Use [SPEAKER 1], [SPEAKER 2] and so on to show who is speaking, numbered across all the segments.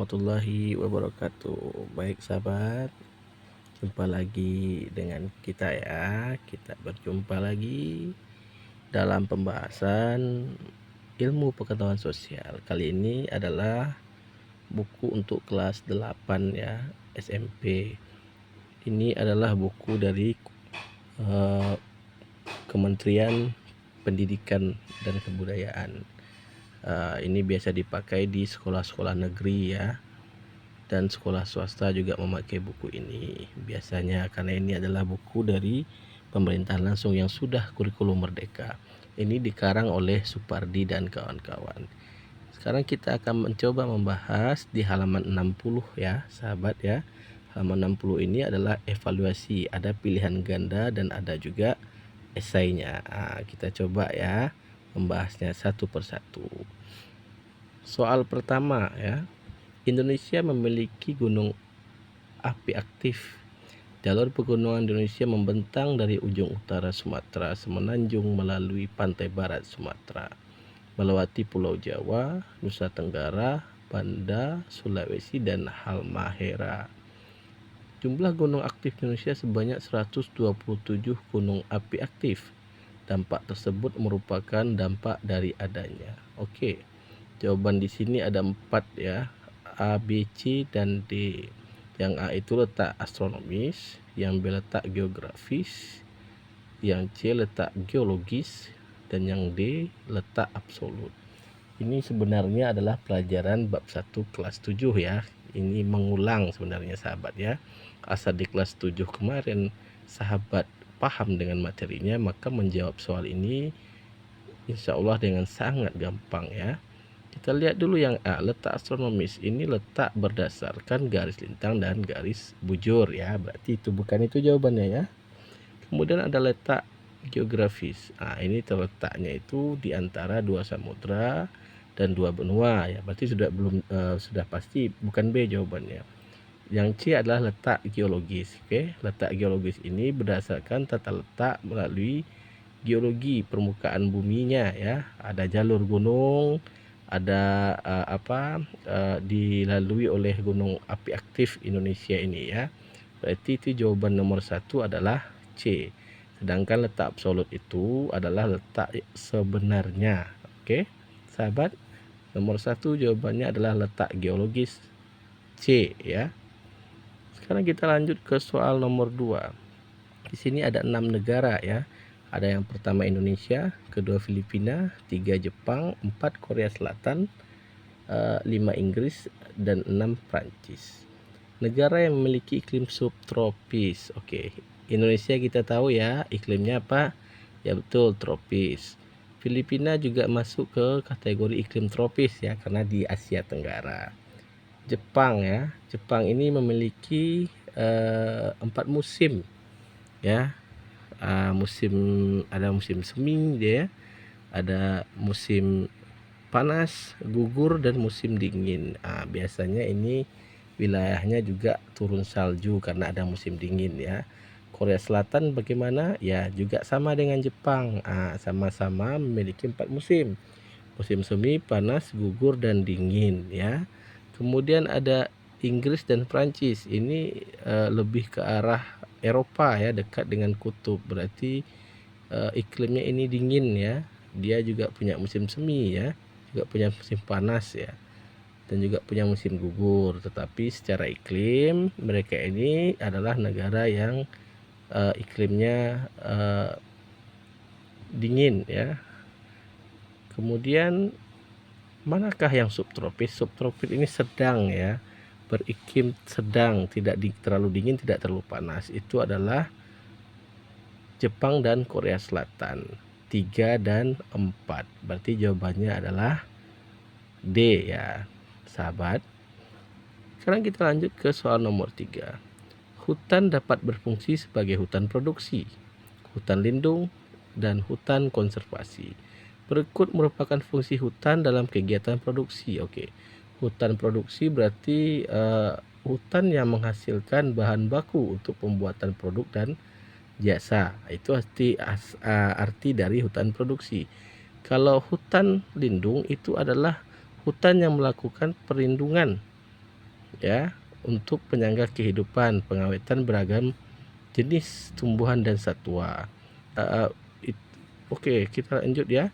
[SPEAKER 1] warahmatullahi wabarakatuh. Baik sahabat, jumpa lagi dengan kita ya. Kita berjumpa lagi dalam pembahasan ilmu pengetahuan sosial. Kali ini adalah buku untuk kelas 8 ya, SMP. Ini adalah buku dari Kementerian Pendidikan dan Kebudayaan. Ini biasa dipakai di sekolah-sekolah negeri ya, dan sekolah swasta juga memakai buku ini biasanya, karena ini adalah buku dari pemerintah langsung yang sudah kurikulum merdeka. Ini dikarang oleh Supardi dan kawan-kawan. Sekarang kita akan mencoba membahas di halaman 60 ya sahabat ya. Halaman 60 ini adalah evaluasi, ada pilihan ganda dan ada juga esainya. Kita coba ya membahasnya satu persatu. Soal pertama ya, Indonesia memiliki gunung api aktif. Jalur pegunungan Indonesia membentang dari ujung utara Sumatera semenanjung melalui pantai barat Sumatera, melewati Pulau Jawa, Nusa Tenggara, Banda, Sulawesi, dan Halmahera. Jumlah gunung aktif Indonesia sebanyak 127 gunung api aktif. Dampak tersebut merupakan dampak dari adanya. Oke, jawaban di sini ada 4 ya, A, B, C, dan D. Yang A itu letak astronomis, yang B letak geografis, yang C letak geologis, dan yang D letak absolut. Ini sebenarnya adalah pelajaran bab 1 kelas 7 ya. Ini mengulang sebenarnya sahabat ya. Asal di kelas 7 kemarin sahabat paham dengan materinya, maka menjawab soal ini insya Allah dengan sangat gampang ya. Kita lihat dulu yang A, letak astronomis. Ini letak berdasarkan garis lintang dan garis bujur ya. Berarti itu bukan itu jawabannya ya. Kemudian ada letak geografis. Ini terletaknya itu di antara 2 samudra dan 2 benua ya. Berarti sudah pasti bukan B jawabannya. Yang C adalah letak geologis. Oke, letak geologis ini berdasarkan tata letak melalui geologi permukaan buminya ya. Ada jalur gunung, ada dilalui oleh gunung api aktif Indonesia ini ya. Berarti itu jawaban nomor 1 adalah C. Sedangkan letak absolut itu adalah letak sebenarnya. Oke sahabat, nomor 1 jawabannya adalah letak geologis, C ya. Sekarang kita lanjut ke soal nomor 2. Di sini ada 6 negara ya. Ada yang pertama Indonesia, kedua Filipina, 3 Jepang, 4 Korea Selatan, 5 Inggris, dan 6 Prancis. Negara yang memiliki iklim subtropis. Oke, Indonesia kita tahu ya iklimnya apa? Ya betul, tropis. Filipina juga masuk ke kategori iklim tropis ya, karena di Asia Tenggara. Jepang ya, Jepang ini memiliki 4 musim ya. Ada musim semi dia, ada musim panas, gugur, dan musim dingin. Biasanya ini wilayahnya juga turun salju karena ada musim dingin ya. Korea Selatan bagaimana? Ya juga sama dengan Jepang, sama-sama memiliki 4 musim. Musim semi, panas, gugur, dan dingin ya. Kemudian ada Inggris dan Prancis. Ini lebih ke arah Eropa ya, dekat dengan kutub. Berarti iklimnya ini dingin ya. Dia juga punya musim semi ya, juga punya musim panas ya, dan juga punya musim gugur. Tetapi secara iklim mereka ini adalah negara yang iklimnya dingin ya. Kemudian manakah yang subtropis? Subtropis ini sedang ya, beriklim sedang, tidak terlalu dingin, tidak terlalu panas. Itu adalah Jepang dan Korea Selatan, 3 dan 4. Berarti jawabannya adalah D ya sahabat. Sekarang kita lanjut ke soal nomor 3. Hutan dapat berfungsi sebagai hutan produksi, hutan lindung, dan hutan konservasi. Berikut merupakan fungsi hutan dalam kegiatan produksi. Oke, hutan produksi berarti hutan yang menghasilkan bahan baku untuk pembuatan produk dan jasa. Itu arti dari hutan produksi. Kalau hutan lindung itu adalah hutan yang melakukan perlindungan ya, untuk penyangga kehidupan, pengawetan beragam jenis tumbuhan dan satwa. Uh, Oke, kita lanjut ya.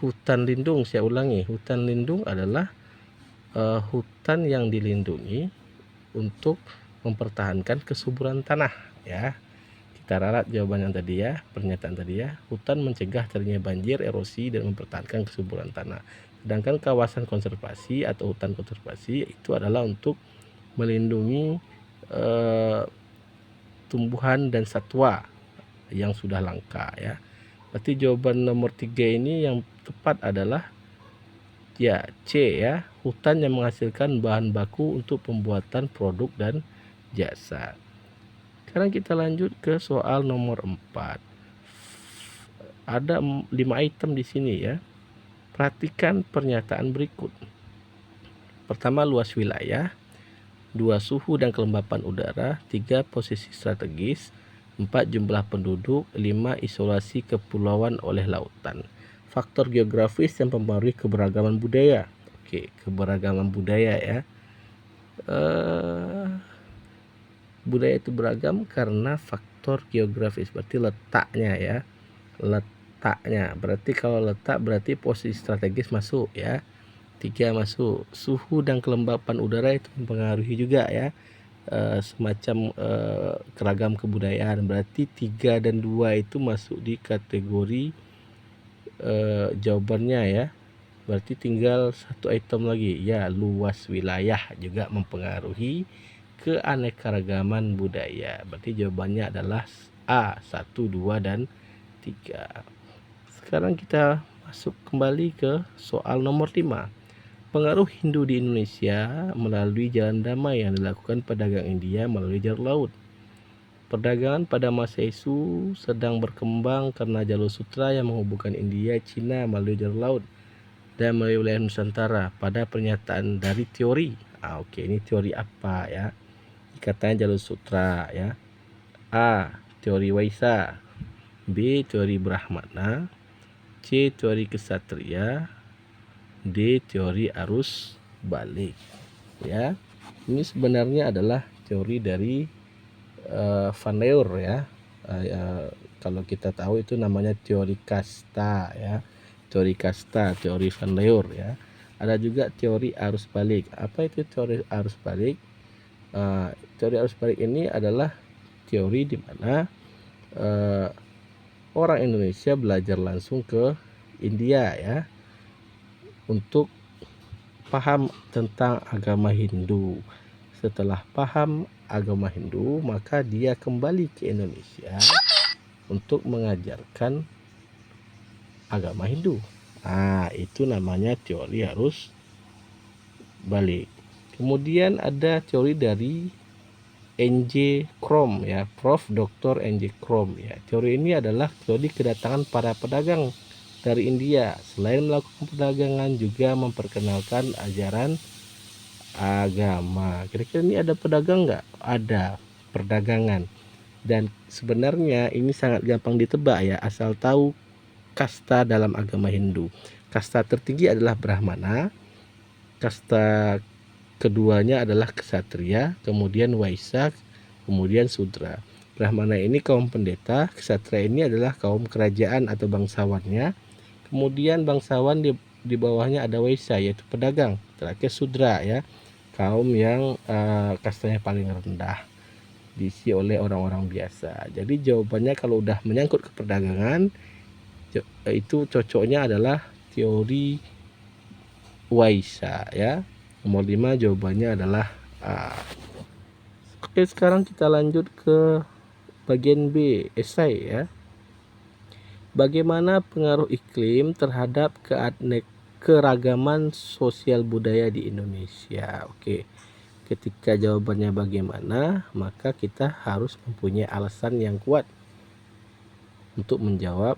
[SPEAKER 1] Hutan lindung, saya ulangi, hutan lindung adalah hutan yang dilindungi untuk mempertahankan kesuburan tanah, ya. Kita ralat jawaban yang tadi ya, pernyataan tadi ya. Hutan mencegah terjadinya banjir, erosi, dan mempertahankan kesuburan tanah. Sedangkan kawasan konservasi atau hutan konservasi itu adalah untuk melindungi tumbuhan dan satwa yang sudah langka, ya. Berarti jawaban nomor 3 ini yang tepat adalah ya C, ya, hutan yang menghasilkan bahan baku untuk pembuatan produk dan jasa. Sekarang kita lanjut ke soal nomor 4. Ada 5 item di sini ya. Perhatikan pernyataan berikut. Pertama, luas wilayah. 2, suhu dan kelembapan udara. 3, posisi strategis. 4, jumlah penduduk. 5, isolasi kepulauan oleh lautan. Faktor geografis yang mempengaruhi keberagaman budaya. Oke, keberagaman budaya ya. Budaya itu beragam karena faktor geografis, berarti letaknya ya. Letaknya, berarti kalau letak berarti posisi strategis masuk ya. 3 masuk. Suhu dan kelembapan udara itu mempengaruhi juga ya. Semacam keragam kebudayaan, berarti 3 dan 2 itu masuk di kategori jawabannya ya. Berarti tinggal satu item lagi ya, luas wilayah juga mempengaruhi keanekaragaman budaya. Berarti jawabannya adalah A, 1, 2, dan 3. Sekarang kita masuk kembali ke soal nomor 5. Pengaruh Hindu di Indonesia melalui jalan damai yang dilakukan pedagang India melalui jalur laut. Perdagangan pada masa itu sedang berkembang karena jalur sutra yang menghubungkan India, Cina melalui jalur laut dan melalui wilayah Nusantara. Pada pernyataan dari teori, oke, ini teori apa ya? Katanya jalur sutra ya. A, teori Waisa. B, teori Brahmana. C, teori kesatria. D, teori arus balik ya. Ini sebenarnya adalah teori dari Van Leur ya. Kalau kita tahu itu namanya teori kasta ya. Teori kasta, teori Van Leur ya. Ada juga teori arus balik. Apa itu teori arus balik? Teori arus balik ini adalah teori di mana orang Indonesia belajar langsung ke India ya, untuk paham tentang agama Hindu. Setelah paham agama Hindu, maka dia kembali ke Indonesia untuk mengajarkan agama Hindu. Itu namanya teori arus balik. Kemudian ada teori dari N.J. Krom ya, Prof. Dr. N.J. Krom ya. Teori ini adalah teori kedatangan para pedagang dari India. Selain melakukan perdagangan juga memperkenalkan ajaran agama. Kira-kira ini ada pedagang nggak? Ada, perdagangan. Dan sebenarnya ini sangat gampang ditebak ya, asal tahu kasta dalam agama Hindu. Kasta tertinggi adalah Brahmana. Kasta keduanya adalah kesatria, kemudian Waisa, kemudian Sudra. Brahmana ini kaum pendeta, kesatria ini adalah kaum kerajaan atau bangsawannya. Kemudian bangsawan di bawahnya ada Waisa, yaitu pedagang. Terakhir Sudra ya, kaum yang kastanya paling rendah, diisi oleh orang-orang biasa. Jadi jawabannya kalau udah menyangkut ke perdagangan, itu cocoknya adalah teori Waisa ya. Nomor 5 jawabannya adalah A. Oke, sekarang kita lanjut ke bagian B, esai ya. Bagaimana pengaruh iklim terhadap keragaman sosial budaya di Indonesia? Oke. Ketika jawabannya bagaimana, maka kita harus mempunyai alasan yang kuat untuk menjawab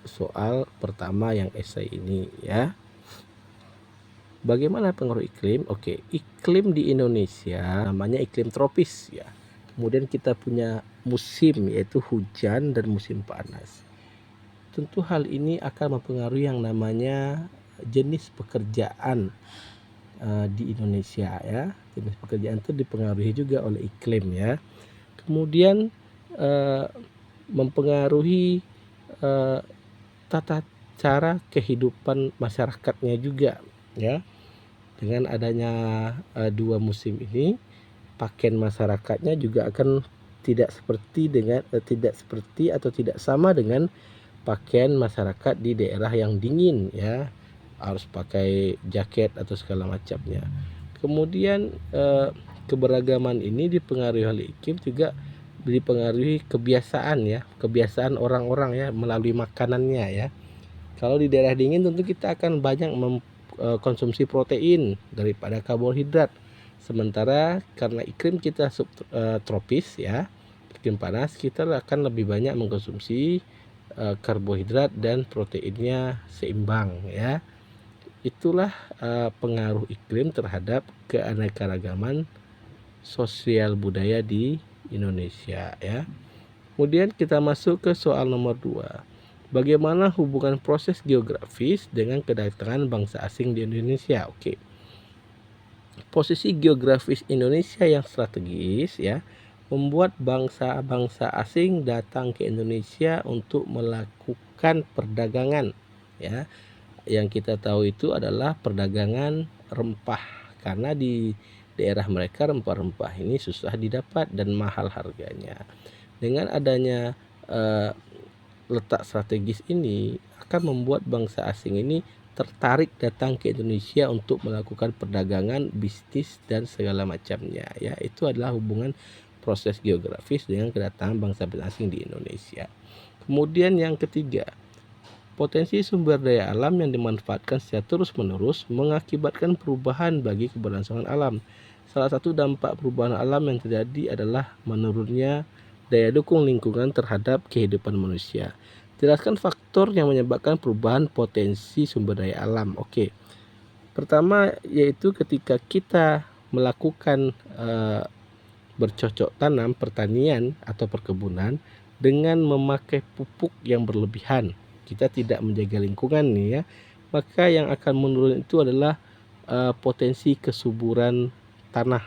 [SPEAKER 1] soal pertama yang esai ini ya. Bagaimana pengaruh iklim? Oke, iklim di Indonesia namanya iklim tropis ya. Kemudian kita punya musim, yaitu hujan dan musim panas. Tentu hal ini akan mempengaruhi yang namanya jenis pekerjaan di Indonesia ya. Jenis pekerjaan itu dipengaruhi juga oleh iklim ya. Kemudian mempengaruhi tata cara kehidupan masyarakatnya juga ya. Dengan adanya dua musim ini, pakaian masyarakatnya juga akan tidak seperti atau tidak sama dengan pakaian masyarakat di daerah yang dingin ya, harus pakai jaket atau segala macamnya. Kemudian keberagaman ini dipengaruhi oleh iklim, juga dipengaruhi kebiasaan orang-orang ya, melalui makanannya ya. Kalau di daerah dingin tentu kita akan banyak konsumsi protein daripada karbohidrat. Sementara karena iklim kita subtropis ya, iklim panas, kita akan lebih banyak mengkonsumsi karbohidrat dan proteinnya seimbang ya. Itulah pengaruh iklim terhadap keanekaragaman sosial budaya di Indonesia ya. Kemudian kita masuk ke soal nomor 2. Bagaimana hubungan proses geografis dengan kedatangan bangsa asing di Indonesia? Oke. Posisi geografis Indonesia yang strategis ya, membuat bangsa-bangsa asing datang ke Indonesia untuk melakukan perdagangan ya. Yang kita tahu itu adalah perdagangan rempah, karena di daerah mereka rempah-rempah ini susah didapat dan mahal harganya. Dengan adanya letak strategis ini akan membuat bangsa asing ini tertarik datang ke Indonesia untuk melakukan perdagangan, bisnis dan segala macamnya ya. Itu adalah hubungan proses geografis dengan kedatangan bangsa asing di Indonesia. Kemudian yang ketiga, potensi sumber daya alam yang dimanfaatkan secara terus-menerus mengakibatkan perubahan bagi keberlangsungan alam. Salah satu dampak perubahan alam yang terjadi adalah menurunnya daya dukung lingkungan terhadap kehidupan manusia. Jelaskan faktor yang menyebabkan perubahan potensi sumber daya alam. Oke. Pertama yaitu ketika kita melakukan bercocok tanam, pertanian atau perkebunan dengan memakai pupuk yang berlebihan. Kita tidak menjaga lingkungan nih ya. Maka yang akan menurun itu adalah potensi kesuburan tanah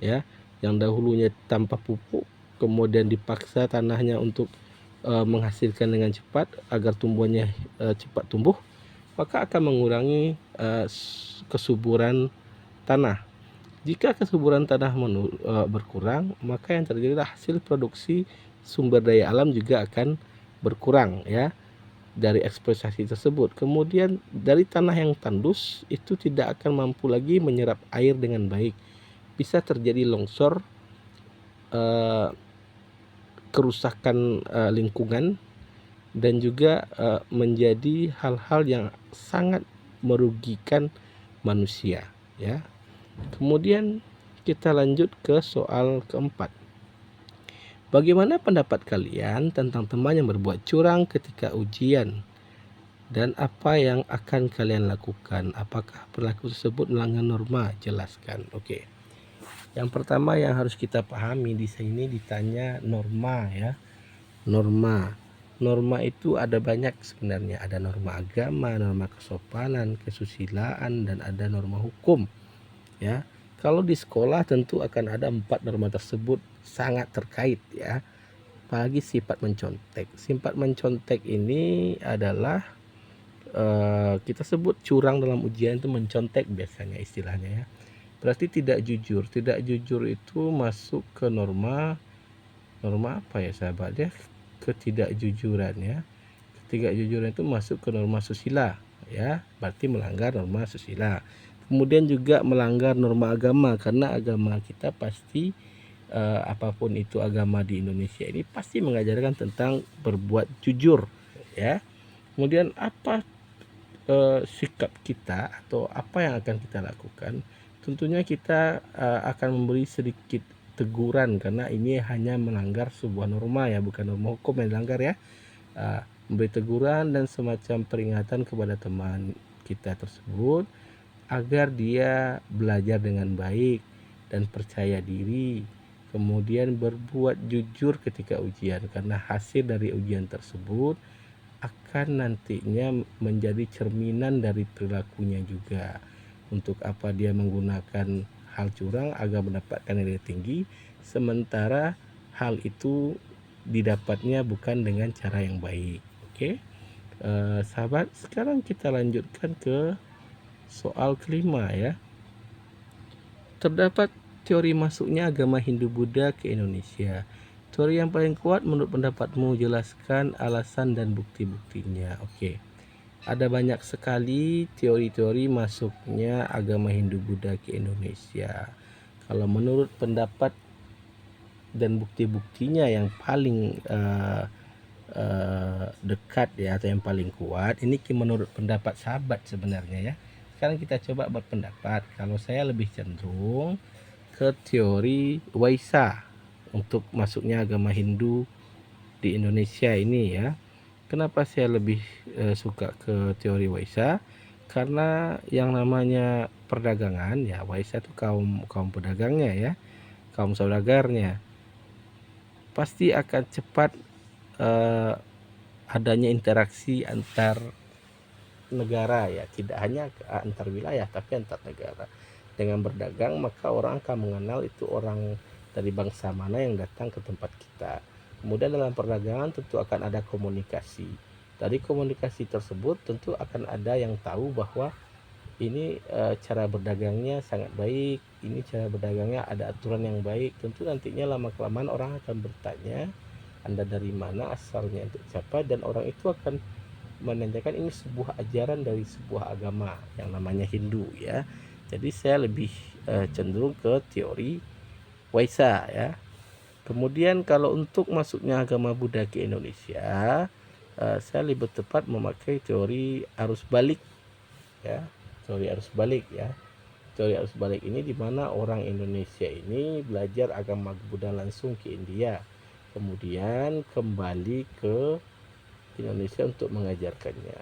[SPEAKER 1] ya. Yang dahulunya tanpa pupuk, kemudian dipaksa tanahnya untuk menghasilkan dengan cepat agar tumbuhannya cepat tumbuh, maka akan mengurangi kesuburan tanah. Jika kesuburan tanah berkurang, maka yang terjadi adalah hasil produksi sumber daya alam juga akan berkurang ya dari eksploitasi tersebut. Kemudian dari tanah yang tandus itu tidak akan mampu lagi menyerap air dengan baik. Bisa terjadi longsor, kerusakan lingkungan, dan juga menjadi hal-hal yang sangat merugikan manusia ya. Kemudian kita lanjut ke soal keempat. Bagaimana pendapat kalian tentang teman yang berbuat curang ketika ujian? Dan apa yang akan kalian lakukan? Apakah perilaku tersebut melanggar norma? Jelaskan. Oke. Yang pertama yang harus kita pahami di sini ditanya norma ya. Norma. Norma itu ada banyak sebenarnya. Ada norma agama, norma kesopanan, kesusilaan, dan ada norma hukum. Ya. Kalau di sekolah tentu akan ada 4 norma tersebut sangat terkait ya. Apalagi sifat mencontek. Sifat mencontek ini adalah kita sebut curang dalam ujian itu mencontek biasanya istilahnya ya. Berarti tidak jujur. Tidak jujur itu masuk ke norma apa ya sahabat ya? Ketidakjujuran ya. Ketidakjujuran itu masuk ke norma susila ya. Berarti melanggar norma susila. Kemudian juga melanggar norma agama, karena agama kita pasti apapun itu agama di Indonesia ini pasti mengajarkan tentang berbuat jujur ya. Kemudian apa sikap kita atau apa yang akan kita lakukan? Tentunya kita akan memberi sedikit teguran, karena ini hanya melanggar sebuah norma ya, bukan norma hukum yang dilanggar ya. Memberi teguran dan semacam peringatan kepada teman kita tersebut agar dia belajar dengan baik dan percaya diri, kemudian berbuat jujur ketika ujian, karena hasil dari ujian tersebut akan nantinya menjadi cerminan dari perilakunya juga. Untuk apa dia menggunakan hal curang agar mendapatkan nilai tinggi, sementara hal itu didapatnya bukan dengan cara yang baik. Oke, sahabat, sekarang kita lanjutkan ke soal kelima ya. Terdapat teori masuknya agama Hindu-Buddha ke Indonesia. Teori yang paling kuat menurut pendapatmu, jelaskan alasan dan bukti-buktinya. Oke. Ada banyak sekali teori-teori masuknya agama Hindu-Buddha ke Indonesia. Kalau menurut pendapat dan bukti-buktinya yang paling dekat ya, atau yang paling kuat, ini menurut pendapat sahabat sebenarnya ya. Sekarang kita coba berpendapat. Kalau saya lebih cenderung ke teori Waisa untuk masuknya agama Hindu di Indonesia ini ya. Kenapa saya lebih suka ke teori Waisa? Karena yang namanya perdagangan ya, Waisa itu kaum pedagangnya ya, kaum saudagarnya, pasti akan cepat adanya interaksi antar negara ya, tidak hanya antar wilayah tapi antar negara. Dengan berdagang maka orang akan mengenal itu orang dari bangsa mana yang datang ke tempat kita. Kemudian dalam perdagangan tentu akan ada komunikasi. Dari komunikasi tersebut tentu akan ada yang tahu bahwa ini cara berdagangnya sangat baik, ini cara berdagangnya ada aturan yang baik. Tentu nantinya lama-kelamaan orang akan bertanya, Anda dari mana, asalnya untuk siapa, dan orang itu akan menanyakan ini sebuah ajaran dari sebuah agama yang namanya Hindu ya. Jadi saya lebih cenderung ke teori Waisa ya. Kemudian kalau untuk masuknya agama Buddha ke Indonesia, saya lebih tepat memakai teori arus balik ya. Teori arus balik ya. Teori arus balik ini di mana orang Indonesia ini belajar agama Buddha langsung ke India, kemudian kembali ke Indonesia untuk mengajarkannya.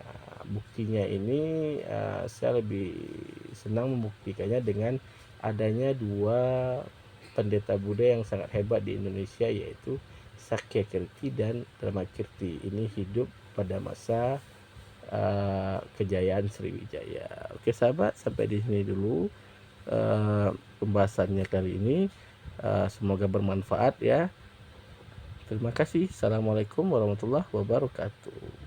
[SPEAKER 1] Buktinya ini saya lebih senang membuktikannya dengan adanya dua pendeta Buddha yang sangat hebat di Indonesia, yaitu Sakyakirti dan Dharmakirti. Ini hidup pada masa kejayaan Sriwijaya. Oke sahabat, sampai di sini dulu pembahasannya kali ini. Semoga bermanfaat ya. Terima kasih. Assalamualaikum warahmatullahi wabarakatuh.